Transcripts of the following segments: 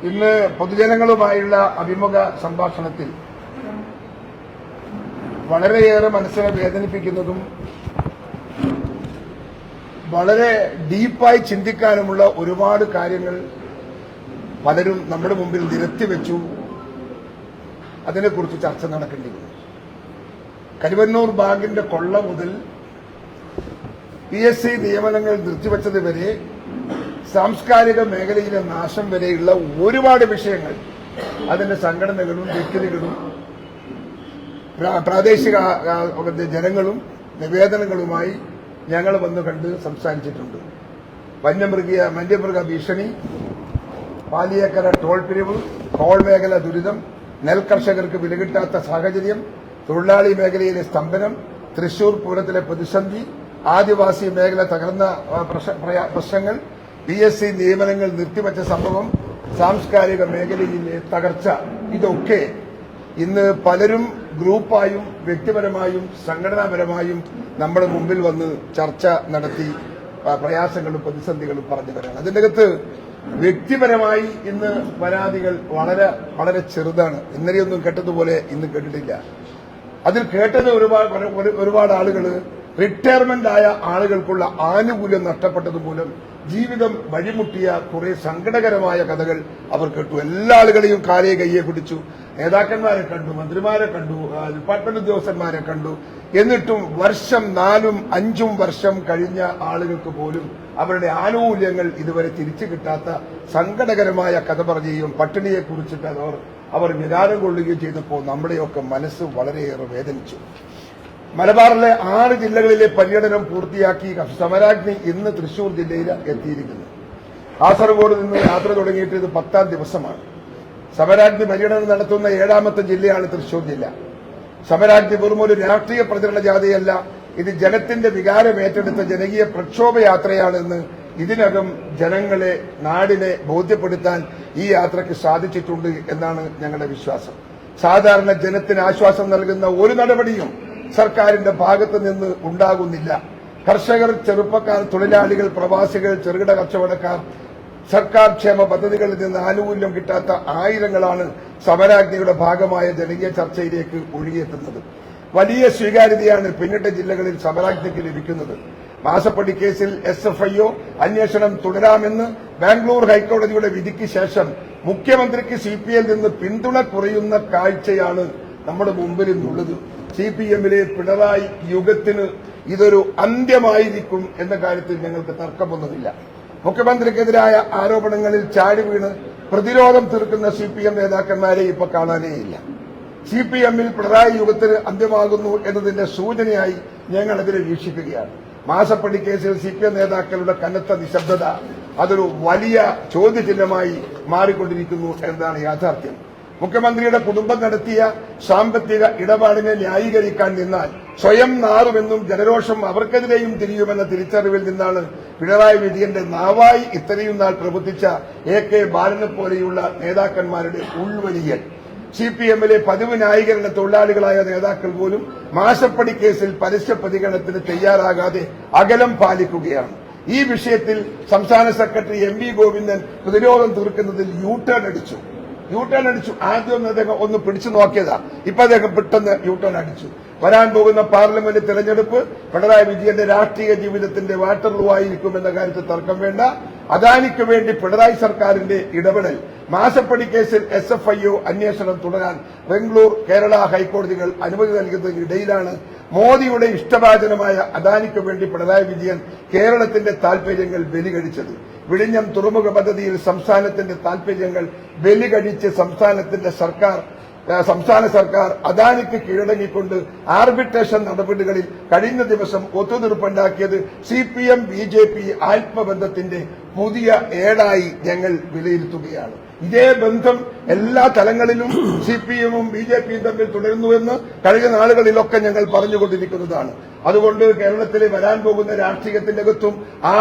ഇന്ന് പൊതുജനങ്ങളുമായുള്ള അഭിമുഖ സംഭാഷണത്തിൽ വളരെയേറെ മനസ്സിനെ വേദനിപ്പിക്കുന്നതും വളരെ ഡീപ്പായി ചിന്തിക്കാനുമുള്ള ഒരുപാട് കാര്യങ്ങൾ പലരും നമ്മുടെ മുമ്പിൽ നിരത്തിവെച്ചു. അതിനെക്കുറിച്ച് ചർച്ച നടക്കേണ്ടിയിരുന്നു. കരുവന്നൂർ ബാങ്കിന്റെ കൊള്ള മുതൽ PSC നിയമനങ്ങൾ നിർത്തിവച്ചത് വരെ സാംസ്കാരിക മേഖലയിലെ നാശം വരെയുള്ള ഒരുപാട് വിഷയങ്ങൾ അതിന്റെ സംഘടനകളും വ്യക്തികളും പ്രാദേശിക ജനങ്ങളും ഞങ്ങൾ വന്ന് കണ്ട് സംസാരിച്ചിട്ടുണ്ട്. വന്യമൃഗ ഭീഷണി, പാലിയേക്കര ടോൾ പിരിവ്, ടോൾ മേഖല ദുരിതം, നെൽകർഷകർക്ക് വില കിട്ടാത്ത സാഹചര്യം, തൊഴിലാളി മേഖലയിലെ സ്തംഭനം, തൃശൂർ പൂരത്തിലെ പ്രതിസന്ധി, ആദിവാസി മേഖല തകർന്ന പ്രശ്നങ്ങൾ, PSC നിയമനങ്ങൾ നിർത്തിവച്ച സംഭവം, സാംസ്കാരിക മേഖലയിലെ തകർച്ച, ഇതൊക്കെ ഇന്ന് പലരും ഗ്രൂപ്പായും വ്യക്തിപരമായും സംഘടനാപരമായും നമ്മുടെ മുമ്പിൽ വന്ന് ചർച്ച നടത്തി പ്രയാസങ്ങളും പ്രതിസന്ധികളും പറഞ്ഞു വരാണ്. അതിൻ്റെ അകത്ത് വ്യക്തിപരമായി ഇന്ന് പരാതികൾ വളരെ വളരെ ചെറുതാണ്. ഇന്നലെയൊന്നും കേട്ടതുപോലെ ഇന്ന് കേട്ടിട്ടില്ല. അതിൽ കേട്ടത് ഒരുപാട് ആളുകൾ റിട്ടയർമെന്റ് ആയ ആളുകൾക്കുള്ള ആനുകൂല്യം നഷ്ടപ്പെട്ടത് മൂലം ജീവിതം വഴിമുട്ടിയ കുറെ സങ്കടകരമായ കഥകൾ അവർ കേട്ടു. എല്ലാ ആളുകളെയും കാലേ കയ്യെ പിടിച്ചു. നേതാക്കന്മാരെ കണ്ടു, മന്ത്രിമാരെ കണ്ടു, ഡിപ്പാർട്ട്മെന്റ് ഉദ്യോഗസ്ഥന്മാരെ കണ്ടു. എന്നിട്ടും 4ഉം 5ഉം വർഷം കഴിഞ്ഞ ആളുകൾക്ക് പോലും അവരുടെ ആനുകൂല്യങ്ങൾ ഇതുവരെ തിരിച്ചു കിട്ടാത്ത സങ്കടകരമായ കഥ പറയുകയും പട്ടിണിയെ കുറിച്ചിട്ട് അവർ വികാരം കൊള്ളുകയും ചെയ്തപ്പോൾ നമ്മുടെയൊക്കെ മനസ്സ് വളരെയേറെ വേദനിച്ചു. മലബാറിലെ 6 ജില്ലകളിലെ പര്യടനം പൂർത്തിയാക്കി സമരാഗ്നി ഇന്ന് തൃശൂർ ജില്ലയിൽ എത്തിയിരിക്കുന്നു. കാസർഗോഡ് നിന്ന് യാത്ര തുടങ്ങിയിട്ട് ഇത് 10ാം ദിവസമാണ്. സമരാഗ്നി പര്യടനം നടത്തുന്ന 7ാമത്തെ ജില്ലയാണ് തൃശൂർ ജില്ല. സമരാഗ്നി വെറും ഒരു രാഷ്ട്രീയ പ്രചരണ ജാഥയല്ല, ഇത് ജനത്തിന്റെ വികാരം ഏറ്റെടുത്ത ജനകീയ പ്രക്ഷോഭ യാത്രയാണെന്ന് ഇതിനകം ജനങ്ങളെ, നാടിനെ ബോധ്യപ്പെടുത്താൻ ഈ യാത്രയ്ക്ക് സാധിച്ചിട്ടുണ്ട് എന്നാണ് ഞങ്ങളുടെ വിശ്വാസം. സാധാരണ ജനത്തിന് ആശ്വാസം നൽകുന്ന ഒരു നടപടിയും സർക്കാരിന്റെ ഭാഗത്ത് നിന്ന് ഉണ്ടാകുന്നില്ല. കർഷകർ, ചെറുപ്പക്കാർ, തൊഴിലാളികൾ, പ്രവാസികൾ, ചെറുകിട കച്ചവടക്കാർ, സർക്കാർ ക്ഷേമ പദ്ധതികളിൽ നിന്ന് ആനുകൂല്യം കിട്ടാത്ത ആയിരങ്ങളാണ് സമരാഗ്നിയുടെ ഭാഗമായ ജനകീയ ചർച്ചയിലേക്ക് ഒഴുകിയെത്തുന്നത്. വലിയ സ്വീകാര്യതയാണ് പിന്നിട്ട ജില്ലകളിൽ സമരാഗ്നിക്ക് ലഭിക്കുന്നത്. മാസപ്പടി കേസിൽ SFIO അന്വേഷണം തുടരാമെന്ന് ബാംഗ്ലൂർ ഹൈക്കോടതിയുടെ വിധിക്ക് ശേഷം മുഖ്യമന്ത്രിക്ക് CPI നിന്ന് പിന്തുണ കുറയുന്ന കാഴ്ചയാണ് നമ്മുടെ മുമ്പിൽ നിന്നുള്ളത്. CPM-ലെ പിണറായി യുഗത്തിന് ഇതൊരു അന്ത്യമായിരിക്കും എന്ന കാര്യത്തിൽ ഞങ്ങൾക്ക് തർക്കമൊന്നുമില്ല. മുഖ്യമന്ത്രിക്കെതിരായ ആരോപണങ്ങളിൽ ചാടി വീണ് പ്രതിരോധം തീർക്കുന്ന CPM നേതാക്കന്മാരെ ഇപ്പൊ കാണാനേയില്ല. CPM-ൽ പിണറായി യുഗത്തിന് അന്ത്യമാകുന്നു എന്നതിന്റെ സൂചനയായി ഞങ്ങൾ അതിനെ വീക്ഷിക്കുകയാണ്. മാസപ്പടി കേസിൽ CPM നേതാക്കളുടെ കനത്ത നിശബ്ദത അതൊരു വലിയ ചോദ്യചിഹ്നമായി മാറിക്കൊണ്ടിരിക്കുന്നു എന്നതാണ് യാഥാർത്ഥ്യം. മുഖ്യമന്ത്രിയുടെ കുടുംബം നടത്തിയ സാമ്പത്തിക ഇടപാടിനെ ന്യായീകരിക്കാൻ നിന്നാൽ സ്വയം നാറുമെന്നും ജനരോഷം അവർക്കെതിരെയും തിരിയുമെന്ന തിരിച്ചറിവിൽ നിന്നാണ് പിണറായി വിജയന്റെ നാവായി ഇത്രയും നാൾ പ്രവർത്തിച്ച AK ബാലനെ പോലെയുള്ള നേതാക്കന്മാരുടെ ഉൾവലിയൽ. CPM-ലെ പതിവ് ന്യായീകരണ തൊഴിലാളികളായ നേതാക്കൾ പോലും മാസപ്പടി കേസിൽ പരസ്യ പ്രതികരണത്തിന് തയ്യാറാകാതെ അകലം പാലിക്കുകയാണ്. ഈ വിഷയത്തിൽ സംസ്ഥാന സെക്രട്ടറി MV ഗോവിന്ദൻ പ്രതിരോധം തീർക്കുന്നതിൽ യൂട്ടേൺ അടിച്ചു. ആദ്യം അദ്ദേഹം ഒന്ന് പിടിച്ചു നോക്കിയതാ, ഇപ്പൊ അദ്ദേഹം പെട്ടെന്ന് യൂട്ടേൺ അടിച്ചു. വരാൻ പോകുന്ന പാർലമെന്റ് തെരഞ്ഞെടുപ്പ് പിണറായി വിജയന്റെ രാഷ്ട്രീയ ജീവിതത്തിന്റെ വാട്ടർലൂ ആയിരിക്കുമെന്ന കാര്യത്തിൽ തർക്കം വേണ്ട. അദാനിക്ക് വേണ്ടി പിണറായി സർക്കാരിന്റെ ഇടപെടൽ, മാസപ്പടി കേസിൽ SFIO അന്വേഷണം തുടരാൻ ബംഗളൂർ, കേരള ഹൈക്കോടതികൾ അനുമതി നൽകുന്നതിനിടയിലാണ് മോദിയുടെ ഇഷ്ടഭാജനമായ അദാനിക്ക് വേണ്ടി പിണറായി വിജയൻ കേരളത്തിന്റെ താൽപര്യങ്ങൾ ബലികഴിച്ചത്. വിഴിഞ്ഞം തുറമുഖ പദ്ധതിയിൽ സംസ്ഥാനത്തിന്റെ താൽപര്യങ്ങൾ ബലികഴിച്ച് സംസ്ഥാന സർക്കാർ അദാനിക്ക് കീഴടങ്ങിക്കൊണ്ട് ആർബിട്രേഷൻ നടപടികളിൽ കഴിഞ്ഞ ദിവസം ഒത്തുതീർപ്പുണ്ടാക്കിയത് CPM BJP ആത്മബന്ധത്തിന്റെ പുതിയ ഏടായി ഞങ്ങൾ വിലയിരുത്തുകയാണ്. ഇതേ ബന്ധം എല്ലാ തലങ്ങളിലും CPM-ഉം BJP-യും തമ്മിൽ തുടരുന്നുവെന്ന് കഴിഞ്ഞ നാളുകളിലൊക്കെ ഞങ്ങൾ പറഞ്ഞുകൊണ്ടിരിക്കുന്നതാണ്. അതുകൊണ്ട് കേരളത്തിലെ വരാൻ പോകുന്ന രാഷ്ട്രീയത്തിന്റെ അകത്തും ആ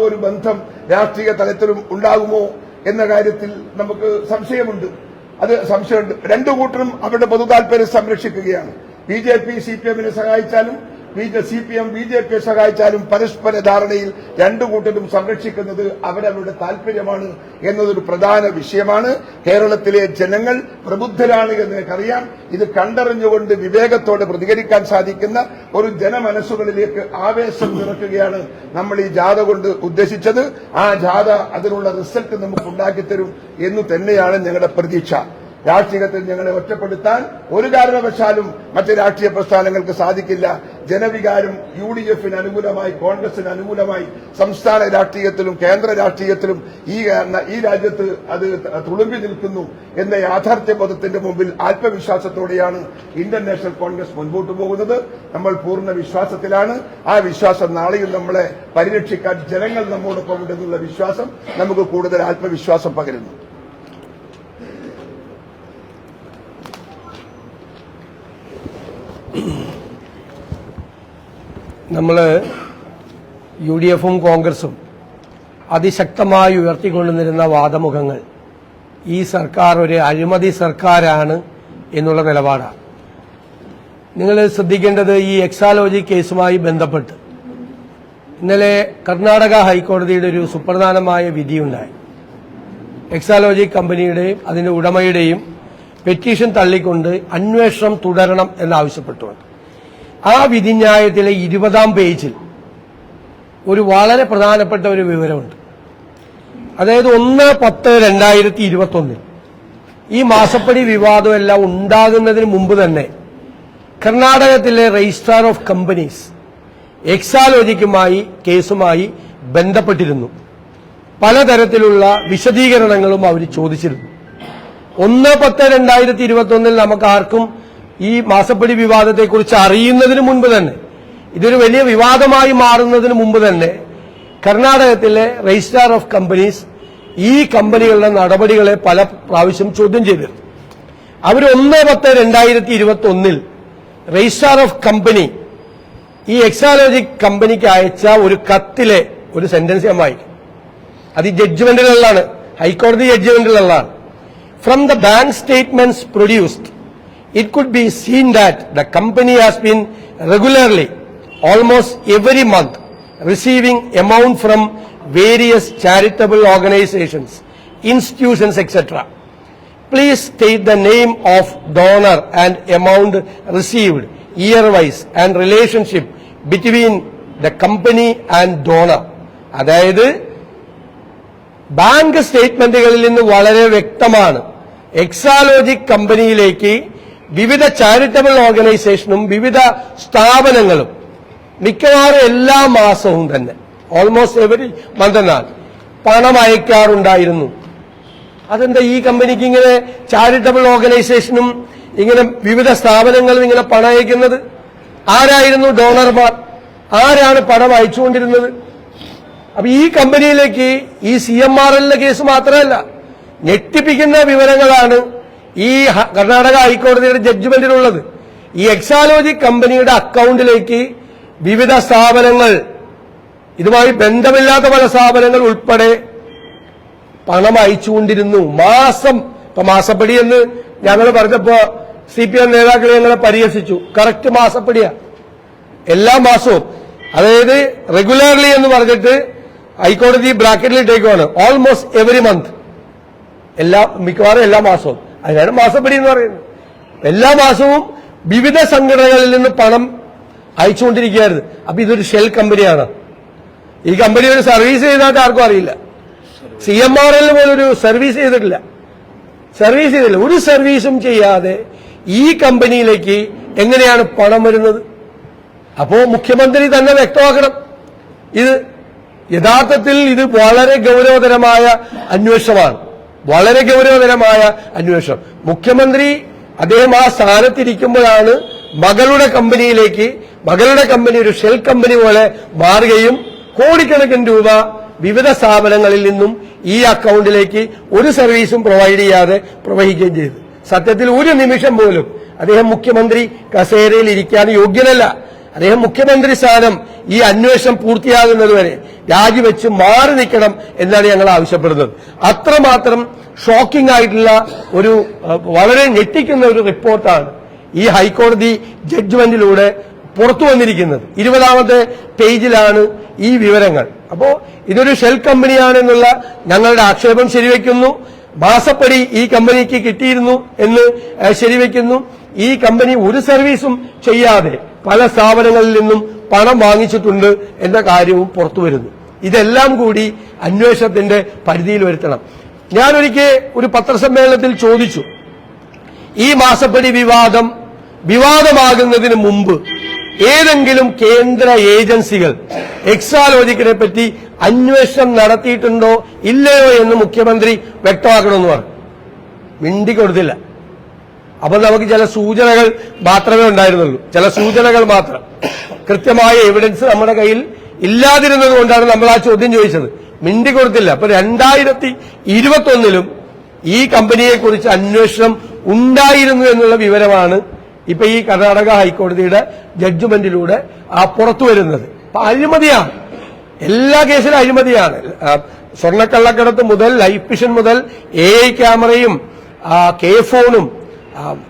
ഒരു ബന്ധം രാഷ്ട്രീയ തലത്തിലും ഉണ്ടാകുമോ എന്ന കാര്യത്തിൽ നമുക്ക് സംശയമുണ്ട്. രണ്ടു കൂട്ടരും അവരുടെ പൊതു താൽപര്യം സംരക്ഷിക്കുകയാണ്. BJP CPM-നെ സഹായിച്ചാലും CPM BJP സഹായിച്ചാലും പരസ്പര ധാരണയിൽ രണ്ടു കൂട്ടരും സംരക്ഷിക്കുന്നത് അവരവരുടെ താല്പര്യമാണ് എന്നതൊരു പ്രധാന വിഷയമാണ്. കേരളത്തിലെ ജനങ്ങൾ പ്രബുദ്ധരാണ് എന്ന് എനിക്കറിയാം. ഇത് കണ്ടറിഞ്ഞുകൊണ്ട് വിവേകത്തോടെ പ്രതികരിക്കാൻ സാധിക്കുന്ന ഒരു ജനമനസ്സുകളിലേക്ക് ആവേശം നിറക്കുകയാണ് നമ്മൾ ഈ ജാഥ കൊണ്ട് ഉദ്ദേശിച്ചത്. ആ ജാഥ അതിനുള്ള റിസൾട്ട് നമുക്ക് ഉണ്ടാക്കിത്തരും എന്ന് തന്നെയാണ് ഞങ്ങളുടെ പ്രതീക്ഷ. രാഷ്ട്രീയത്തിൽ ഞങ്ങളെ ഒറ്റപ്പെടുത്താൻ ഒരു കാരണവശാലും മറ്റ് രാഷ്ട്രീയ പ്രസ്ഥാനങ്ങൾക്ക് സാധിക്കില്ല. ജനവികാരം UDFന് അനുകൂലമായി, കോൺഗ്രസിന് അനുകൂലമായി സംസ്ഥാന രാഷ്ട്രീയത്തിലും കേന്ദ്ര രാഷ്ട്രീയത്തിലും ഈ രാജ്യത്ത് അത് തുളുമ്പി നിൽക്കുന്നു എന്ന യാഥാർത്ഥ്യബോധത്തിന്റെ മുമ്പിൽ ആത്മവിശ്വാസത്തോടെയാണ് ഇന്ത്യൻ നാഷണൽ കോൺഗ്രസ് മുൻപോട്ട് പോകുന്നത്. നമ്മൾ പൂർണ്ണ വിശ്വാസത്തിലാണ്. ആ വിശ്വാസം നാളെയും നമ്മളെ പരിരക്ഷിക്കാൻ ജനങ്ങൾ നമ്മോടൊപ്പം ഉണ്ടെന്നുള്ള വിശ്വാസം നമുക്ക് കൂടുതൽ ആത്മവിശ്വാസം പകരുന്നു. നമ്മൾ UDFും കോൺഗ്രസും അതിശക്തമായി ഉയർത്തിക്കൊണ്ടുവന്നിരുന്ന വാദമുഖങ്ങൾ ഈ സർക്കാർ ഒരു അഴിമതി സർക്കാരാണ് എന്നുള്ള നിലപാടാണ്. നിങ്ങൾ ശ്രദ്ധിക്കേണ്ടത് ഈ എക്സാലോജി കേസുമായി ബന്ധപ്പെട്ട് ഇന്നലെ കർണാടക ഹൈക്കോടതിയുടെ ഒരു സുപ്രധാനമായ വിധിയുണ്ടായി. എക്സാലോജി കമ്പനിയുടെയും അതിന്റെ ഉടമയുടെയും പെറ്റീഷൻ തള്ളിക്കൊണ്ട് അന്വേഷണം തുടരണം എന്നാവശ്യപ്പെട്ടുകൊണ്ട് ആ വിധിന്യായത്തിലെ 20-ാം പേജിൽ ഒരു വളരെ പ്രധാനപ്പെട്ട ഒരു വിവരമുണ്ട്. അതായത് 1/10/2021 ഈ മാസപ്പടി വിവാദമെല്ലാം ഉണ്ടാകുന്നതിന് മുമ്പ് തന്നെ കർണാടകത്തിലെ രജിസ്ട്രാർ ഓഫ് കമ്പനീസ് എക്സാലോജിക്കുമായി കേസുമായി ബന്ധപ്പെട്ടിരുന്നു. പലതരത്തിലുള്ള വിശദീകരണങ്ങളും അവർ ചോദിച്ചിരുന്നു. 1/10/2021 നമുക്ക് ആർക്കും ഈ മാസപ്പടി വിവാദത്തെക്കുറിച്ച് അറിയുന്നതിന് മുൻപ് തന്നെ, ഇതൊരു വലിയ വിവാദമായി മാറുന്നതിന് മുമ്പ് തന്നെ കർണാടകത്തിലെ രജിസ്ട്രാർ ഓഫ് കമ്പനീസ് ഈ കമ്പനികളുടെ നടപടികളെ പല പ്രാവശ്യം ചോദ്യം ചെയ്തിരുന്നു. അവർ 1/10/2021 രജിസ്ട്രാർ ഓഫ് കമ്പനി ഈ എക്സാലോജി കമ്പനിക്ക് അയച്ച ഒരു കത്തിലെ ഒരു സെന്റൻസ് ഞാൻ വായിക്കും. അത് ഈ ജഡ്ജ്മെന്റിലുള്ളതാണ്, ഹൈക്കോടതി ജഡ്ജ്മെന്റിലുള്ളതാണ്. From the bank statements produced it could be seen that the company has been regularly, almost every month, receiving amount from various charitable organizations, institutions, etc. Please state the name of donor and amount received, year-wise, and relationship between the company and donor. അതായത് bank സ്റ്റേറ്റ്മെന്റുകളിൽ നിന്ന് വളരെ വ്യക്തമാണ് എക്സാലോജി കമ്പനിയിലേക്ക് വിവിധ charitable ഓർഗനൈസേഷനും വിവിധ സ്ഥാപനങ്ങളും മിക്കവാറും എല്ലാ മാസവും തന്നെ ഓൾമോസ്റ്റ് എവരി മന്ത് എന്നാൽ പണം അയക്കാറുണ്ടായിരുന്നു. അതെന്താ ഈ കമ്പനിക്ക് ഇങ്ങനെ ചാരിറ്റബിൾ ഓർഗനൈസേഷനും ഇങ്ങനെ വിവിധ സ്ഥാപനങ്ങളും ഇങ്ങനെ പണം അയക്കുന്നത്? ആരായിരുന്നു ഡോണർമാർ? ആരാണ് പണം അയച്ചുകൊണ്ടിരുന്നത്? അപ്പൊ ഈ കമ്പനിയിലേക്ക് ഈ CMRLന്റെ കേസ് മാത്രമല്ല, ഞെട്ടിപ്പിക്കുന്ന വിവരങ്ങളാണ് ഈ കർണാടക ഹൈക്കോടതിയുടെ ജഡ്ജ്മെന്റിലുള്ളത്. ഈ എക്സാലോജി കമ്പനിയുടെ അക്കൗണ്ടിലേക്ക് വിവിധ സ്ഥാപനങ്ങൾ, ഇതുമായി ബന്ധമില്ലാത്ത പല സ്ഥാപനങ്ങൾ ഉൾപ്പെടെ പണം അയച്ചുകൊണ്ടിരുന്നു. ഇപ്പൊ മാസപ്പടി എന്ന് ഞങ്ങൾ പറഞ്ഞപ്പോ CPM നേതാക്കളെ ഞങ്ങളെ പരിഹസിച്ചു. കറക്റ്റ് മാസപ്പടിയാ, എല്ലാ മാസവും. അതായത് റെഗുലർലി എന്ന് പറഞ്ഞിട്ട് ഹൈക്കോടതി ബ്രാക്കറ്റിൽ ഇട്ടേക്കുവാണ്. ഓൾമോസ്റ്റ് എവറി മന്ത്, മിക്കവാറും എല്ലാ മാസവും. അതിനാണ് മാസപ്പടി എന്ന് പറയുന്നത്. എല്ലാ മാസവും വിവിധ സംഘടനകളിൽ നിന്ന് പണം അയച്ചുകൊണ്ടിരിക്കുകയായിരുന്നു. അപ്പൊ ഇതൊരു ഷെൽ കമ്പനിയാണ്. ഈ കമ്പനി ഒരു സർവീസ് ചെയ്താൽ ആർക്കും അറിയില്ല. CMRL പോലൊരു സർവീസ് ചെയ്തിട്ടില്ല. ഒരു സർവീസും ചെയ്യാതെ ഈ കമ്പനിയിലേക്ക് എങ്ങനെയാണ് പണം വരുന്നത്? അപ്പോ മുഖ്യമന്ത്രി തന്നെ വ്യക്തമാക്കണം. ഇത് യഥാർത്ഥത്തിൽ ഇത് വളരെ ഗൗരവതരമായ അന്വേഷണമാണ്. വളരെ ഗൗരവതരമായ അന്വേഷണം. മുഖ്യമന്ത്രി അദ്ദേഹം ആ സ്ഥാനത്തിരിക്കുമ്പോഴാണ് മകളുടെ കമ്പനി ഒരു ഷെൽ കമ്പനി പോലെ മാറുകയും കോടിക്കണക്കിന് രൂപ വിവിധ സ്ഥാപനങ്ങളിൽ നിന്നും ഈ അക്കൗണ്ടിലേക്ക് ഒരു സർവീസും പ്രൊവൈഡ് ചെയ്യാതെ പ്രവഹിക്കുകയും ചെയ്തു. സത്യത്തിൽ ഒരു നിമിഷം പോലും അദ്ദേഹം മുഖ്യമന്ത്രി കസേരയിൽ ഇരിക്കാൻ യോഗ്യനല്ല. അദ്ദേഹം മുഖ്യമന്ത്രി സ്ഥാനം ഈ അന്വേഷണം പൂർത്തിയാകുന്നതുവരെ രാജിവെച്ച് മാറി നിൽക്കണം എന്നാണ് ഞങ്ങൾ ആവശ്യപ്പെടുന്നത്. അത്രമാത്രം ഷോക്കിംഗ് ആയിട്ടുള്ള ഒരു വളരെ ഞെട്ടിക്കുന്ന ഒരു റിപ്പോർട്ടാണ് ഈ ഹൈക്കോടതി ജഡ്ജ്മെന്റിലൂടെ പുറത്തു വന്നിരിക്കുന്നത്. 20ാമത്തെ പേജിലാണ് ഈ വിവരങ്ങൾ. അപ്പോ ഇതൊരു ഷെൽ കമ്പനിയാണെന്നുള്ള ഞങ്ങളുടെ ആക്ഷേപം ശരിവെക്കുന്നു. മാസപ്പടി ഈ കമ്പനിക്ക് കിട്ടിയിരുന്നു എന്ന് ശരിവെക്കുന്നു. ഈ കമ്പനി ഒരു സർവീസും ചെയ്യാതെ പല സ്ഥാപനങ്ങളിൽ നിന്നും പണം വാങ്ങിച്ചിട്ടുണ്ട് എന്ന കാര്യവും പുറത്തു വരുന്നു. ഇതെല്ലാം കൂടി അന്വേഷണത്തിന്റെ പരിധിയിൽ വരുത്തണം. ഞാനൊരിക്കൽ ഒരു പത്രസമ്മേളനത്തിൽ ചോദിച്ചു, ഈ മാസപ്പടി വിവാദമാകുന്നതിന് മുമ്പ് ഏതെങ്കിലും കേന്ദ്ര ഏജൻസികൾ എക്സാലോജിക്കിനെ പറ്റി അന്വേഷണം നടത്തിയിട്ടുണ്ടോ ഇല്ലയോ എന്ന് മുഖ്യമന്ത്രി വ്യക്തമാക്കണമെന്ന് പറഞ്ഞു. മിണ്ടിക്കൊടുത്തില്ല. അപ്പൊ നമുക്ക് ചില സൂചനകൾ മാത്രമേ ഉണ്ടായിരുന്നുള്ളൂ, ചില സൂചനകൾ മാത്രം. കൃത്യമായ എവിഡൻസ് നമ്മുടെ കയ്യിൽ ഇല്ലാതിരുന്നത് കൊണ്ടാണ് നമ്മൾ ആ ചോദ്യം ചോദിച്ചത്. മിണ്ടിക്കൊടുത്തില്ല. അപ്പൊ 2021 ഈ കമ്പനിയെക്കുറിച്ച് അന്വേഷണം ഉണ്ടായിരുന്നു എന്നുള്ള വിവരമാണ് ഇപ്പൊ ഈ കർണാടക ഹൈക്കോടതിയുടെ ജഡ്ജ്മെന്റിലൂടെ പുറത്തു വരുന്നത്. അപ്പൊ അഴിമതിയാണ്, എല്ലാ കേസിലും അഴിമതിയാണ്. സ്വർണ്ണക്കള്ളക്കടത്ത് മുതൽ ലൈഫ് മിഷൻ മുതൽ AI ക്യാമറയും കെ ഫോണും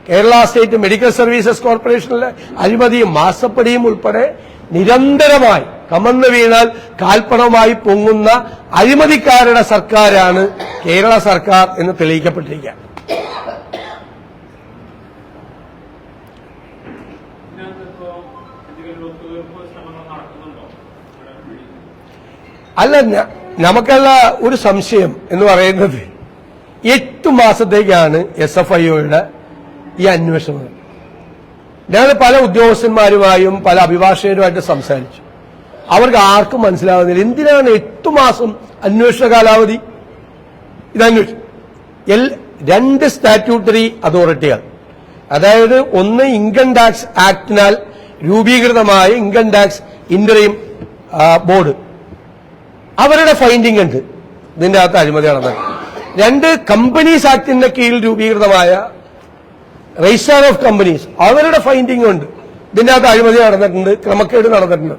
കേരള സ്റ്റേറ്റ് മെഡിക്കൽ സർവീസസ് കോർപ്പറേഷനിലെ അഴിമതിയും മാസപ്പടിയും ഉൾപ്പെടെ നിരന്തരമായി കമന്നു വീണാൽ കാൽപ്പണമായി പൊങ്ങുന്ന അഴിമതിക്കാരുടെ സർക്കാരാണ് കേരള സർക്കാർ എന്ന് തെളിയിക്കപ്പെട്ടിരിക്കുകയാണ്. അല്ല, നമുക്കുള്ള ഒരു സംശയം എന്ന് പറയുന്നത് 8 മാസത്തേക്കാണ് SFIOയുടെ ഈ അന്വേഷണം. ഞാൻ പല ഉദ്യോഗസ്ഥന്മാരുമായും പല അഭിഭാഷകരുമായിട്ട് സംസാരിച്ചു. അവർക്ക് ആർക്കും മനസ്സിലാവുന്നില്ല എന്തിനാണ് 8 മാസം അന്വേഷണ കാലാവധി. ഇതന്വേഷിച്ചു 2 സ്റ്റാറ്റ്യൂട്ടറി അതോറിറ്റികൾ, അതായത് ഒന്ന് ഇൻകം ടാക്സ് ആക്ടിനാൽ രൂപീകൃതമായ ഇൻകം ടാക്സ് ഇന്ററിം ബോർഡ്, അവരുടെ ഫൈൻഡിംഗ് ഉണ്ട് ഇതിന്റെ അകത്ത് അഴിമതി നടന്നത്. 2 കമ്പനീസ് ആക്ടിന്റെ കീഴിൽ രൂപീകൃതമായ രജിസ്ട്രാർ ഓഫ് കമ്പനീസ്, അവരുടെ ഫൈൻഡിംഗ് ഉണ്ട് ഇതിന്റെ അകത്ത് അഴിമതി നടന്നിട്ടുണ്ട്, ക്രമക്കേട് നടന്നിട്ടുണ്ട്.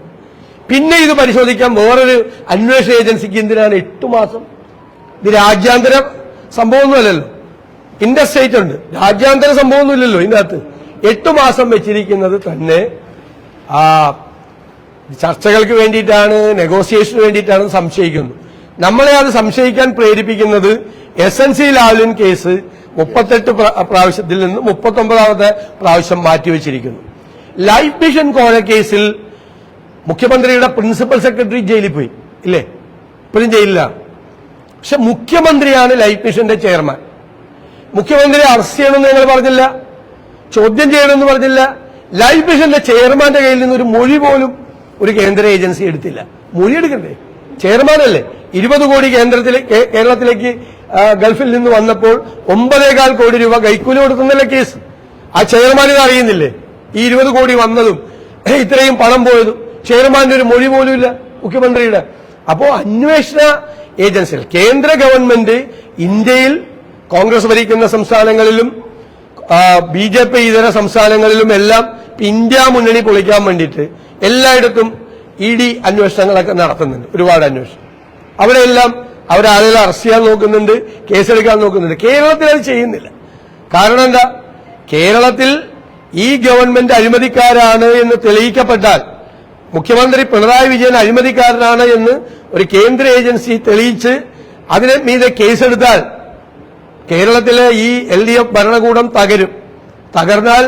പിന്നെ ഇത് പരിശോധിക്കാൻ വേറൊരു അന്വേഷണ ഏജൻസിക്ക് എന്തിനാണ് 8 മാസം? ഇത് രാജ്യാന്തര സംഭവമൊന്നുമല്ലല്ലോ, ഇന്റർസ്റ്റേറ്റ് ഉണ്ട്, രാജ്യാന്തര സംഭവമൊന്നുമില്ലല്ലോ. ഇതിന്റെ അകത്ത് 8 മാസം വെച്ചിരിക്കുന്നത് തന്നെ ചർച്ചകൾക്ക് വേണ്ടിയിട്ടാണ്, നെഗോസിയേഷന് വേണ്ടിയിട്ടാണ് സംശയിക്കുന്നു. നമ്മളെ അത് സംശയിക്കാൻ പ്രേരിപ്പിക്കുന്നത് SNC ലാവ്ലിൻ കേസ് 38 പ്രാവശ്യത്തിൽ നിന്ന് 39ാമത്തെ പ്രാവശ്യം മാറ്റിവെച്ചിരിക്കുന്നു. ലൈഫ് മിഷൻ കോഴ കേസിൽ മുഖ്യമന്ത്രിയുടെ പ്രിൻസിപ്പൽ സെക്രട്ടറി ജയിലിൽ പോയി ഇല്ലേ, ഇപ്പോഴും ജയിലിലാണ്. പക്ഷെ മുഖ്യമന്ത്രിയാണ് ലൈഫ് മിഷന്റെ ചെയർമാൻ. മുഖ്യമന്ത്രി അറസ്റ്റ് ചെയ്യണമെന്ന് ഞങ്ങൾ പറഞ്ഞില്ല, ചോദ്യം ചെയ്യണമെന്ന് പറഞ്ഞില്ല. ലൈഫ് മിഷന്റെ ചെയർമാന്റെ കയ്യിൽ നിന്ന് ഒരു മൊഴി പോലും ഒരു കേന്ദ്ര ഏജൻസി എടുത്തില്ല. മൊഴി എടുക്കണ്ടേ? ചെയർമാനല്ലേ. 20 കോടി കേരളത്തിലേക്ക് ഗൾഫിൽ നിന്ന് വന്നപ്പോൾ 9.25 കോടി രൂപ കൈക്കൂലി കൊടുക്കുന്നല്ലേ കേസ്. ആ ചെയർമാൻ ഇത് അറിയുന്നില്ലേ? ഈ 20 കോടി വന്നതും ഇത്രയും പണം പോയതും ചെയർമാന്റെ ഒരു മൊഴി പോലും ഇല്ല മുഖ്യമന്ത്രിയുടെ. അപ്പോ അന്വേഷണ ഏജൻസികൾ, കേന്ദ്ര ഗവൺമെന്റ് ഇന്ത്യയിൽ കോൺഗ്രസ് ഭരിക്കുന്ന സംസ്ഥാനങ്ങളിലും BJP ഇതര സംസ്ഥാനങ്ങളിലും എല്ലാം ഇന്ത്യ മുന്നണി പൊളിക്കാൻ വേണ്ടിയിട്ട് എല്ലായിടത്തും ED അന്വേഷണങ്ങളൊക്കെ നടത്തുന്നുണ്ട്, ഒരുപാട് അന്വേഷണം. അവിടെയെല്ലാം അവരാളുകളെ അറസ്റ്റ് ചെയ്യാൻ നോക്കുന്നുണ്ട്, കേസെടുക്കാൻ നോക്കുന്നുണ്ട്. കേരളത്തിൽ അത് ചെയ്യുന്നില്ല. കാരണം എന്താ? കേരളത്തിൽ ഈ ഗവൺമെന്റ് അഴിമതിക്കാരാണ് എന്ന് തെളിയിക്കപ്പെട്ടാൽ, മുഖ്യമന്ത്രി പിണറായി വിജയൻ അഴിമതിക്കാരനാണ് എന്ന് ഒരു കേന്ദ്ര ഏജൻസി തെളിയിച്ച് അതിന് മീതെ കേസെടുത്താൽ കേരളത്തിലെ ഈ LDF ഭരണകൂടം തകരും. തകർന്നാൽ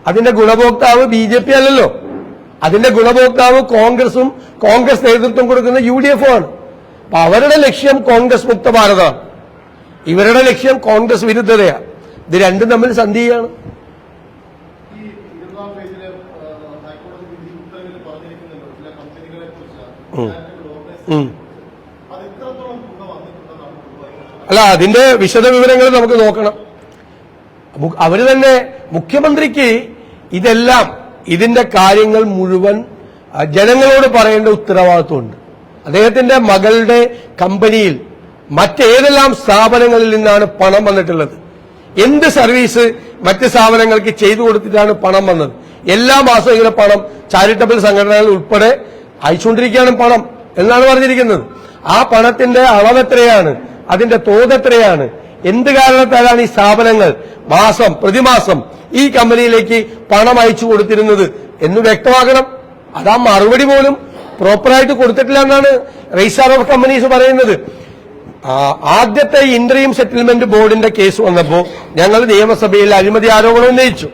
അതിന്റെ ഗുണഭോക്താവ് BJP അല്ലല്ലോ, അതിന്റെ ഗുണഭോക്താവ് കോൺഗ്രസും കോൺഗ്രസ് നേതൃത്വം കൊടുക്കുന്ന UDF ആണ്. അപ്പൊ അവരുടെ ലക്ഷ്യം കോൺഗ്രസ് മുക്ത ഭാരതമാണ്, ഇവരുടെ ലക്ഷ്യം കോൺഗ്രസ് വിരുദ്ധതയാണ്. ഇത് രണ്ടും തമ്മിൽ സന്ധിയാണ്. അല്ല, അതിന്റെ വിശദ വിവരങ്ങൾ നമുക്ക് നോക്കണം. അവര് തന്നെ, മുഖ്യമന്ത്രിക്ക് ഇതെല്ലാം, ഇതിന്റെ കാര്യങ്ങൾ മുഴുവൻ ജനങ്ങളോട് പറയേണ്ട ഉത്തരവാദിത്വമുണ്ട്. അദ്ദേഹത്തിന്റെ മകളുടെ കമ്പനിയിൽ മറ്റേതെല്ലാം സ്ഥാപനങ്ങളിൽ നിന്നാണ് പണം വന്നിട്ടുള്ളത്, എന്ത് സർവീസ് മറ്റ് സ്ഥാപനങ്ങൾക്ക് ചെയ്തു കൊടുത്തിട്ടാണ് പണം വന്നത്. എല്ലാ മാസവും ഇങ്ങനെ പണം ചാരിറ്റബിൾ സംഘടനകൾ ഉൾപ്പെടെ അയച്ചുകൊണ്ടിരിക്കുകയാണ് പണം എന്നാണ് പറഞ്ഞിരിക്കുന്നത്. ആ പണത്തിന്റെ അളവ് എത്രയാണ്, അതിന്റെ തോത് എത്രയാണ്, എന്ത് കാരണത്താലാണ് ഈ സ്ഥാപനങ്ങൾ പ്രതിമാസം ഈ കമ്പനിയിലേക്ക് പണം അയച്ചു കൊടുത്തിരുന്നത് എന്ന് വ്യക്തമാക്കണം. അതാ മറുപടി പോലും പ്രോപ്പറായിട്ട് കൊടുത്തിട്ടില്ല എന്നാണ് രജിസ്ട്രാർ ഓഫ് കമ്പനീസ് പറയുന്നത്. ആദ്യത്തെ ഇന്ററീം സെറ്റിൽമെന്റ് ബോർഡിന്റെ കേസ് വന്നപ്പോൾ ഞങ്ങൾ നിയമസഭയിൽ അഴിമതി ആരോപണം ഉന്നയിച്ചു.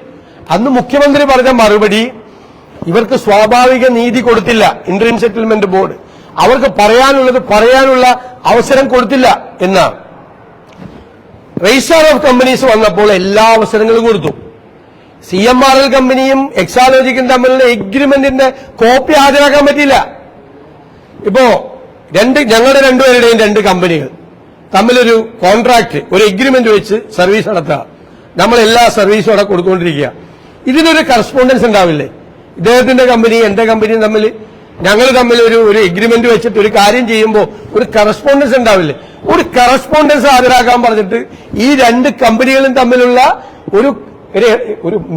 അന്ന് മുഖ്യമന്ത്രി പറഞ്ഞ മറുപടി, ഇവർക്ക് സ്വാഭാവിക നീതി കൊടുത്തില്ല ഇന്ററീം സെറ്റിൽമെന്റ് ബോർഡ്, അവർക്ക് പറയാനുള്ളത് പറയാനുള്ള അവസരം കൊടുത്തില്ല എന്നാണ്. രജിസ്ട്രാർ ഓഫ് കമ്പനീസ് വന്നപ്പോൾ എല്ലാ അവസരങ്ങളും കൊടുത്തു. CMRL കമ്പനിയും എക്സാലോജിക്കും തമ്മിലുള്ള എഗ്രിമെന്റിന്റെ കോപ്പി ഹാജരാക്കാൻ പറ്റിയില്ല. ഇപ്പോ ഞങ്ങളുടെ രണ്ടുപേരുടെയും രണ്ട് കമ്പനികൾ തമ്മിലൊരു കോൺട്രാക്ട്, ഒരു എഗ്രിമെന്റ് വെച്ച് സർവീസ് നടത്തുക. നമ്മൾ എല്ലാ സർവീസും അവിടെ കൊടുത്തുകൊണ്ടിരിക്കുക. ഇതിനൊരു കറസ്പോണ്ടൻസ് ഉണ്ടാവില്ലേ? ഇദ്ദേഹത്തിന്റെ കമ്പനി എന്റെ കമ്പനിയും തമ്മിൽ, ഞങ്ങൾ തമ്മിൽ ഒരു എഗ്രിമെന്റ് വെച്ചിട്ട് ഒരു കാര്യം ചെയ്യുമ്പോൾ ഒരു കറസ്പോണ്ടൻസ് ഉണ്ടാവില്ലേ? ഒരു കറസ്പോണ്ടൻസ് ഹാജരാക്കാൻ പറഞ്ഞിട്ട് ഈ രണ്ട് കമ്പനികളും തമ്മിലുള്ള ഒരു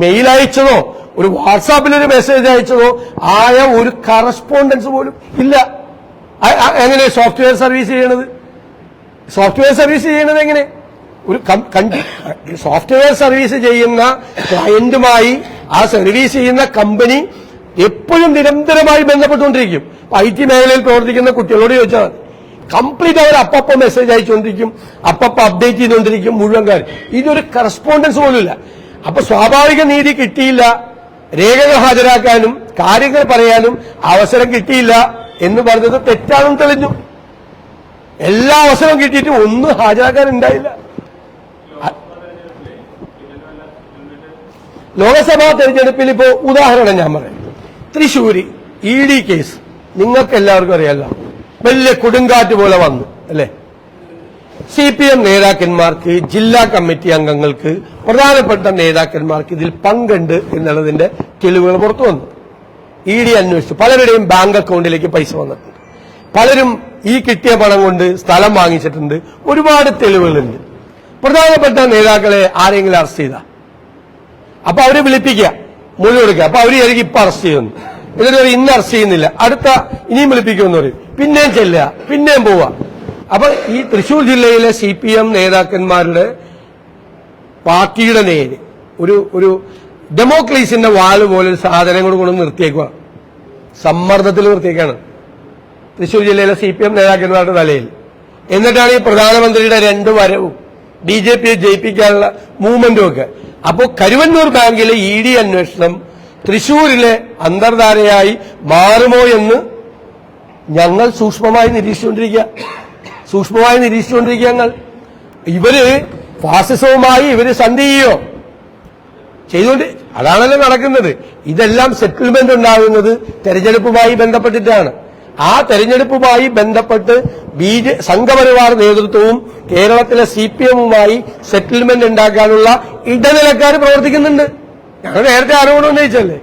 മെയിൽ അയച്ചതോ ഒരു വാട്സാപ്പിൽ ഒരു മെസ്സേജ് അയച്ചതോ ആയ ഒരു കറസ്പോണ്ടൻസ് പോലും ഇല്ല. എങ്ങനെ സോഫ്റ്റ്വെയർ സർവീസ് ചെയ്യണത്? സോഫ്റ്റ്വെയർ സർവീസ് ചെയ്യണത് എങ്ങനെ? ഒരു സോഫ്റ്റ്വെയർ സർവീസ് ചെയ്യുന്ന ക്ലയന്റുമായി ആ സർവീസ് ചെയ്യുന്ന കമ്പനി എപ്പോഴും നിരന്തരമായി ബന്ധപ്പെട്ടുകൊണ്ടിരിക്കും. IT മേഖലയിൽ പ്രവർത്തിക്കുന്ന കുട്ടികളോട് ചോദിച്ചാൽ കംപ്ലീറ്റ് അവർ അപ്പപ്പം മെസ്സേജ് അയച്ചുകൊണ്ടിരിക്കും, അപ്പപ്പം അപ്ഡേറ്റ് ചെയ്തുകൊണ്ടിരിക്കും മുഴുവൻ കാര്യം. ഇതൊരു കറസ്പോണ്ടൻസ് പോലുമില്ല. അപ്പൊ സ്വാഭാവിക നീതി കിട്ടിയില്ല, രേഖകൾ ഹാജരാക്കാനും കാര്യങ്ങൾ പറയാനും അവസരം കിട്ടിയില്ല എന്ന് പറഞ്ഞത് തെറ്റാണെന്ന് തെളിഞ്ഞു. എല്ലാ അവസരവും കിട്ടിയിട്ട് ഒന്നും ഹാജരാക്കാനുണ്ടായില്ല. ലോക്സഭാ തെരഞ്ഞെടുപ്പിൽ ഇപ്പോ ഉദാഹരണം ഞാൻ പറയാം. തൃശ്ശൂര് ED കേസ് നിങ്ങൾക്ക് എല്ലാവർക്കും അറിയാലോ, വലിയ കൊടുങ്കാറ്റ് പോലെ വന്നു അല്ലെ? CPM നേതാക്കന്മാർക്ക്, ജില്ലാ കമ്മിറ്റി അംഗങ്ങൾക്ക്, പ്രധാനപ്പെട്ട നേതാക്കന്മാർക്ക് ഇതിൽ പങ്കുണ്ട് എന്നുള്ളതിന്റെ തെളിവുകൾ പുറത്തു വന്നു. ED അന്വേഷിച്ചു. പലരുടെയും ബാങ്ക് അക്കൗണ്ടിലേക്ക് പൈസ വന്നിട്ടുണ്ട്. പലരും ഈ കിട്ടിയ പണം കൊണ്ട് സ്ഥലം വാങ്ങിച്ചിട്ടുണ്ട്. ഒരുപാട് തെളിവുകളുണ്ട്. പ്രധാനപ്പെട്ട നേതാക്കളെ ആരെങ്കിലും അറസ്റ്റ് ചെയ്ത അപ്പൊ അവരെ വിളിപ്പിക്കുക, മൊഴി കൊടുക്കുക. അപ്പൊ അവര് ആയിരിക്കും ഇപ്പൊ അറസ്റ്റ് ചെയ്യുന്നു, എന്നിട്ട് ഇന്ന് അറസ്റ്റ് ചെയ്യുന്നില്ല, അടുത്ത ഇനിയും വിളിപ്പിക്കുമെന്ന് പറയും. പിന്നെയും ചെല്ലുക, പിന്നെയും പോവുക. അപ്പൊ ഈ തൃശൂർ ജില്ലയിലെ CPM നേതാക്കന്മാരുടെ പാർട്ടിയുടെ നേര് ഒരു ഡെമോക്രേസിന്റെ വാള് പോലെ സാധനങ്ങൾ കൊണ്ട് നിർത്തിയേക്കുക, സമ്മർദ്ദത്തിൽ നിർത്തിയേക്കാണ് തൃശൂർ ജില്ലയിലെ CPM നേതാക്കന്മാരുടെ തലയിൽ. എന്നിട്ടാണ് ഈ പ്രധാനമന്ത്രിയുടെ രണ്ട് വരവും BJPയെ ജയിപ്പിക്കാനുള്ള മൂവ്മെന്റും ഒക്കെ. അപ്പോ കരുവന്നൂർ ബാങ്കിലെ ED അന്വേഷണം തൃശൂരിലെ അന്തർധാരയായി മാറുമോ എന്ന് ഞങ്ങൾ സൂക്ഷ്മമായി നിരീക്ഷിച്ചുകൊണ്ടിരിക്കുക ഞങ്ങൾ. ഇവര് ഫാസിസവുമായി ഇവര് സന്ധി ചെയ്യോ ചെയ്തുകൊണ്ട് അതാണല്ലോ നടക്കുന്നത്. ഇതെല്ലാം സെറ്റിൽമെന്റ് ഉണ്ടാകുന്നത് തെരഞ്ഞെടുപ്പുമായി ബന്ധപ്പെട്ടിട്ടാണ്. ആ തെരഞ്ഞെടുപ്പുമായി ബന്ധപ്പെട്ട് സംഘപരിവാർ നേതൃത്വവും കേരളത്തിലെ CPMവുമായി സെറ്റിൽമെന്റ് ഉണ്ടാക്കാനുള്ള ഇടനിലക്കാർ പ്രവർത്തിക്കുന്നുണ്ട്. ഞങ്ങൾ നേരത്തെ ആരോപണം ഉന്നയിച്ചല്ലേ.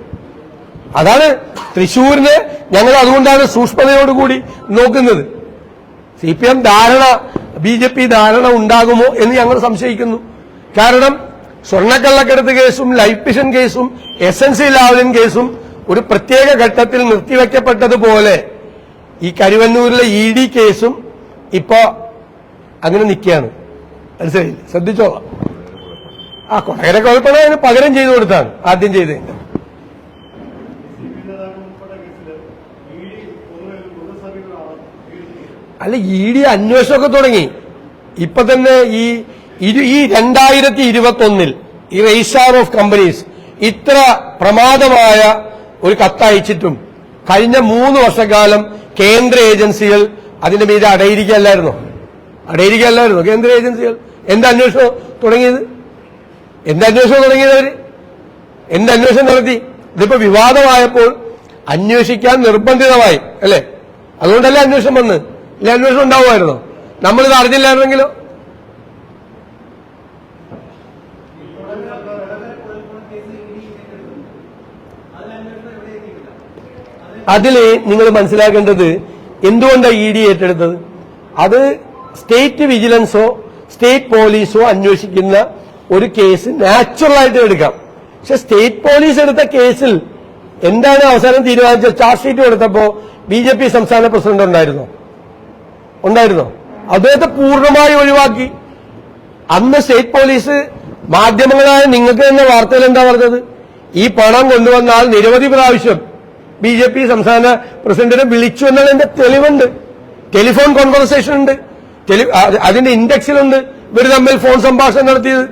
അതാണ് തൃശൂരിന് ഞങ്ങൾ അതുകൊണ്ടാണ് സൂക്ഷ്മതയോടുകൂടി നോക്കുന്നത്. CPM ധാരണ, BJP ധാരണ ഉണ്ടാകുമോ എന്ന് ഞങ്ങൾ സംശയിക്കുന്നു. കാരണം സ്വർണ്ണക്കള്ളക്കടത്ത് കേസും ലൈഫ് മിഷൻ കേസും SNC ലാവ്ലിൻ കേസും ഒരു പ്രത്യേക ഘട്ടത്തിൽ നിർത്തിവെക്കപ്പെട്ടതുപോലെ ഈ കരുവന്നൂരിലെ ED കേസും ഇപ്പോ അങ്ങനെ നിൽക്കുകയാണ്. മനസ്സിലായില്ലേ? ശ്രദ്ധിച്ചോളാം. കൊടകര കുഴപ്പമില്ല, അതിന് പകരം ചെയ്തു കൊടുത്താണ് ആദ്യം ചെയ്തത്. അല്ല, ED അന്വേഷണമൊക്കെ തുടങ്ങി. ഇപ്പൊ തന്നെ ഈ 2021 ഈ രജിസ്ട്രാർ ഓഫ് കമ്പനീസ് ഇത്ര പ്രമാദമായ ഒരു കത്തയച്ചിട്ടും കഴിഞ്ഞ 3 വർഷക്കാലം കേന്ദ്ര ഏജൻസികൾ അതിന്റെ മീതെ അടയിരിക്കല്ലായിരുന്നോ കേന്ദ്ര ഏജൻസികൾ? എന്തന്വേഷണം തുടങ്ങിയത് അവര്? എന്തന്വേഷണം നടത്തി? ഇതിപ്പോ വിവാദമായപ്പോൾ അന്വേഷിക്കാൻ നിർബന്ധിതമായി അല്ലെ? അതുകൊണ്ടല്ലേ അന്വേഷണം വന്ന്? ഇല്ല, അന്വേഷണം ഉണ്ടാവുമായിരുന്നോ? നമ്മളിത് അറിഞ്ഞില്ലായിരുന്നെങ്കിലോ? അതില് നിങ്ങൾ മനസ്സിലാക്കേണ്ടത് എന്തുകൊണ്ടാണ് ED ഏറ്റെടുത്തത്. അത് സ്റ്റേറ്റ് വിജിലൻസോ സ്റ്റേറ്റ് പോലീസോ അന്വേഷിക്കുന്ന ഒരു കേസ് നാച്ചുറലായിട്ട് എടുക്കാം. പക്ഷെ സ്റ്റേറ്റ് പോലീസ് എടുത്ത കേസിൽ എന്താണ് അവസാനം തീരുമാനിച്ചത്? ചാർജ് ഷീറ്റ് എടുത്തപ്പോ BJP സംസ്ഥാന പ്രസിഡന്റ് ഉണ്ടായിരുന്നോ? അദ്ദേഹത്തെ പൂർണ്ണമായി ഒഴിവാക്കി. അന്ന് സ്റ്റേറ്റ് പോലീസ് മാധ്യമങ്ങളായ നിങ്ങൾക്ക് തന്നെ വാർത്തയിൽ എന്താ പറഞ്ഞത്? ഈ പണം കൊണ്ടുവന്നാൽ നിരവധി പ്രാവശ്യം BJP സംസ്ഥാന പ്രസിഡന്റിനെ വിളിച്ചു എന്നതിന്റെ തെളിവുണ്ട്. ടെലിഫോൺ കോൺവെർസേഷൻ ഉണ്ട്, അതിന്റെ ഇൻഡെക്സിലുണ്ട് ഇവർ തമ്മിൽ ഫോൺ സംഭാഷണം നടത്തിയത്.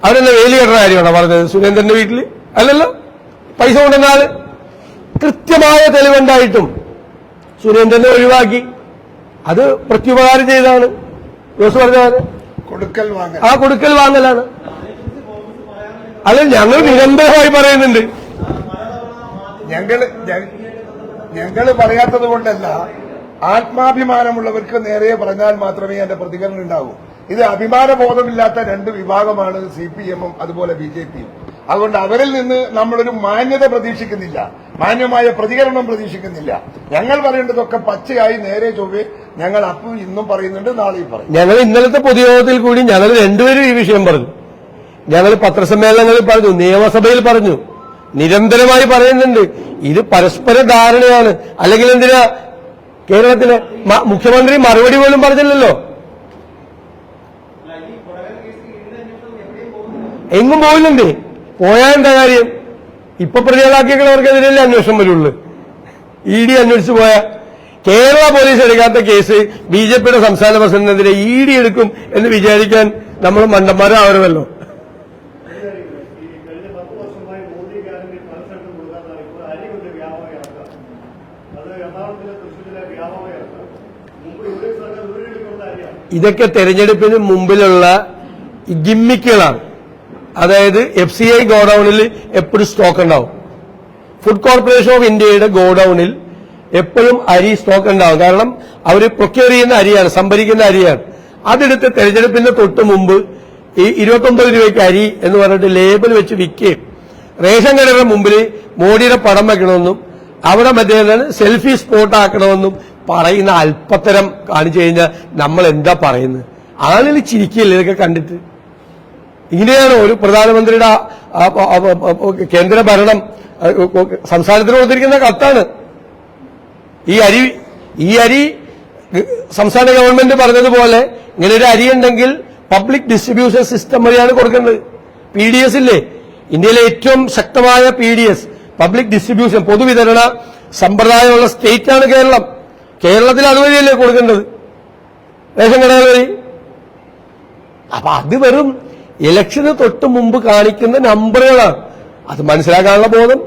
അവരെന്നെ വേലികെട്ട കാര്യമാണോ പറഞ്ഞത് സുരേന്ദ്രന്റെ വീട്ടിൽ? അല്ലല്ലോ. പൈസ കൊണ്ടുവന്നാൽ കൃത്യമായ തെളിവുണ്ടായിട്ടും സുരേന്ദ്രനെ ഒഴിവാക്കി. അത് പ്രത്യുപകാരം ചെയ്താണ് ജോസ് പറഞ്ഞത്. ആ കൊടുക്കൽ വാങ്ങലാണ്. അത് ഞങ്ങൾ നിരന്തരമായി പറയുന്നുണ്ട്. ഞങ്ങള് പറയാത്തത് കൊണ്ടല്ല, ആത്മാഭിമാനമുള്ളവർക്ക് നേരെ പറഞ്ഞാൽ മാത്രമേ എന്റെ പ്രതികരണം ഉണ്ടാവൂ. ഇത് അഭിമാനബോധമില്ലാത്ത രണ്ട് വിഭാഗമാണ് CPM-ഉം അതുപോലെ BJP-യും. അതുകൊണ്ട് അവരിൽ നിന്ന് നമ്മളൊരു മാന്യത പ്രതീക്ഷിക്കുന്നില്ല, മാന്യമായ പ്രതികരണം പ്രതീക്ഷിക്കുന്നില്ല. ഞങ്ങൾ പറയേണ്ടതൊക്കെ പച്ചയായി നേരെ ചൊവ്വേ ഞങ്ങൾ അപ്പം ഇന്നും പറയുന്നുണ്ട്, നാളെയും പറയും. ഞങ്ങൾ ഇന്നലത്തെ പൊതുയോഗത്തിൽ കൂടി ഞങ്ങൾ രണ്ടുപേരും ഈ വിഷയം പറഞ്ഞു. ഞങ്ങൾ പത്രസമ്മേളനങ്ങളിൽ പറഞ്ഞു, നിയമസഭയിൽ പറഞ്ഞു, നിരന്തരമായി പറയുന്നുണ്ട്. ഇത് പരസ്പര ധാരണയാണ്. അല്ലെങ്കിൽ എന്തിനാ കേരളത്തിലെ മുഖ്യമന്ത്രി മറുപടി പോലും പറഞ്ഞില്ലല്ലോ. എങ്ങും പോയില്ലേ? പോയാ എന്താ കാര്യം? ഇപ്പൊ പ്രതികളാക്കിയവർക്കെതിരല്ലേ അന്വേഷണം വരുള്ളൂ. ED അന്വേഷിച്ചു പോയ കേരള പോലീസ് എടുക്കാത്ത കേസ് BJP-യുടെ സംസ്ഥാന പ്രസിഡന്റിനെതിരെ ED എടുക്കും എന്ന് വിചാരിക്കാൻ നമ്മൾ മണ്ടന്മാരാവരുമല്ലോ. ഇതൊക്കെ തെരഞ്ഞെടുപ്പിന് മുമ്പിലുള്ള ഗിമ്മിക്കുകളാണ്. അതായത് FCI ഗോഡൌണിൽ എപ്പോഴും സ്റ്റോക്ക് ഉണ്ടാവും. ഫുഡ് കോർപ്പറേഷൻ ഓഫ് ഇന്ത്യയുടെ ഗോഡൌണിൽ എപ്പോഴും അരി സ്റ്റോക്ക് ഉണ്ടാവും. കാരണം അവർ പ്രൊക്യൂർ ചെയ്യുന്ന അരിയാണ്, സംഭരിക്കുന്ന അരിയാണ്. അതെടുത്ത് തെരഞ്ഞെടുപ്പിന് തൊട്ട് മുമ്പ് ഈ 29 രൂപയ്ക്ക് അരി എന്ന് പറഞ്ഞിട്ട് ലേബൽ വെച്ച് വിൽക്കുകയും റേഷൻ കടയുടെ മുമ്പിൽ മോഡിയുടെ പടം വെക്കണമെന്നും അവിടെ മറ്റേ സെൽഫി സ്പോട്ട് ആക്കണമെന്നും പറയുന്ന അല്പത്തരം കാണിച്ചു കഴിഞ്ഞാൽ നമ്മൾ എന്താ പറയുന്നത്? ആളുകൾ ചിരിക്കില്ല ഇതൊക്കെ കണ്ടിട്ട്. ഇങ്ങനെയാണ് ഒരു പ്രധാനമന്ത്രിയുടെ കേന്ദ്ര ഭരണം സംസ്ഥാനത്തിന് കൊടുത്തിരിക്കുന്ന കത്താണ്. ഈ അരി സംസ്ഥാന ഗവൺമെന്റ് പറഞ്ഞതുപോലെ ഇങ്ങനെ ഒരു അരി ഉണ്ടെങ്കിൽ പബ്ലിക് ഡിസ്ട്രിബ്യൂഷൻ സിസ്റ്റം വഴിയാണ് കൊടുക്കേണ്ടത്. PDS ഇല്ലേ, ഇന്ത്യയിലെ ഏറ്റവും ശക്തമായ PDS പബ്ലിക് ഡിസ്ട്രിബ്യൂഷൻ പൊതുവിതരണ സമ്പ്രദായമുള്ള സ്റ്റേറ്റാണ് കേരളം. കേരളത്തിൽ അതുവഴിയല്ലേ കൊടുക്കേണ്ടത്, റേഷൻ കടകൾ വഴി. അപ്പൊ അത് വെറും ഇലക്ഷന് തൊട്ട് മുമ്പ് കാണിക്കുന്ന നമ്പറുകളാണ്. അത് മനസ്സിലാക്കാനുള്ള ബോധം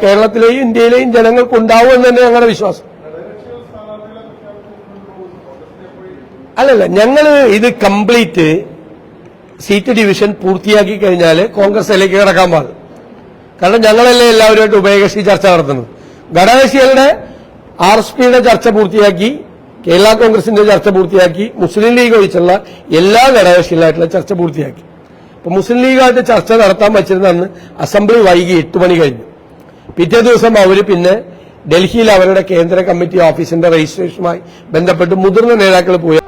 കേരളത്തിലെയും ഇന്ത്യയിലെയും ജനങ്ങൾക്കുണ്ടാവും എന്ന് തന്നെ ഞങ്ങളുടെ വിശ്വാസം. അല്ലല്ല, ഞങ്ങൾ ഇത് കംപ്ലീറ്റ് സീറ്റ് ഡിവിഷൻ പൂർത്തിയാക്കി കഴിഞ്ഞാൽ കോൺഗ്രസിലേക്ക് കിടക്കാൻ പാടും. കാരണം ഞങ്ങളല്ലേ എല്ലാവരുമായിട്ട് ഉഭയകക്ഷി ചർച്ച നടത്തുന്നത്. ഘടകകക്ഷികളുടെ RSPയുടെ ചർച്ച പൂർത്തിയാക്കി, കേരള കോൺഗ്രസിന്റെ ചർച്ച പൂർത്തിയാക്കി, മുസ്ലിം ലീഗ് ഒഴിച്ചുള്ള എല്ലാ ഘടകകക്ഷികളായിട്ടുള്ള ചർച്ച പൂർത്തിയാക്കി. അപ്പൊ മുസ്ലിം ലീഗായിട്ട് ചർച്ച നടത്താൻ വച്ചിരുന്ന അന്ന് അസംബ്ലി വൈകി 8 മണി കഴിഞ്ഞു. പിറ്റേ ദിവസം അവര് പിന്നെ ഡൽഹിയിൽ അവരുടെ കേന്ദ്ര കമ്മിറ്റി ഓഫീസിന്റെ രജിസ്ട്രേഷനുമായി ബന്ധപ്പെട്ട് മുതിർന്ന നേതാക്കൾ പോയി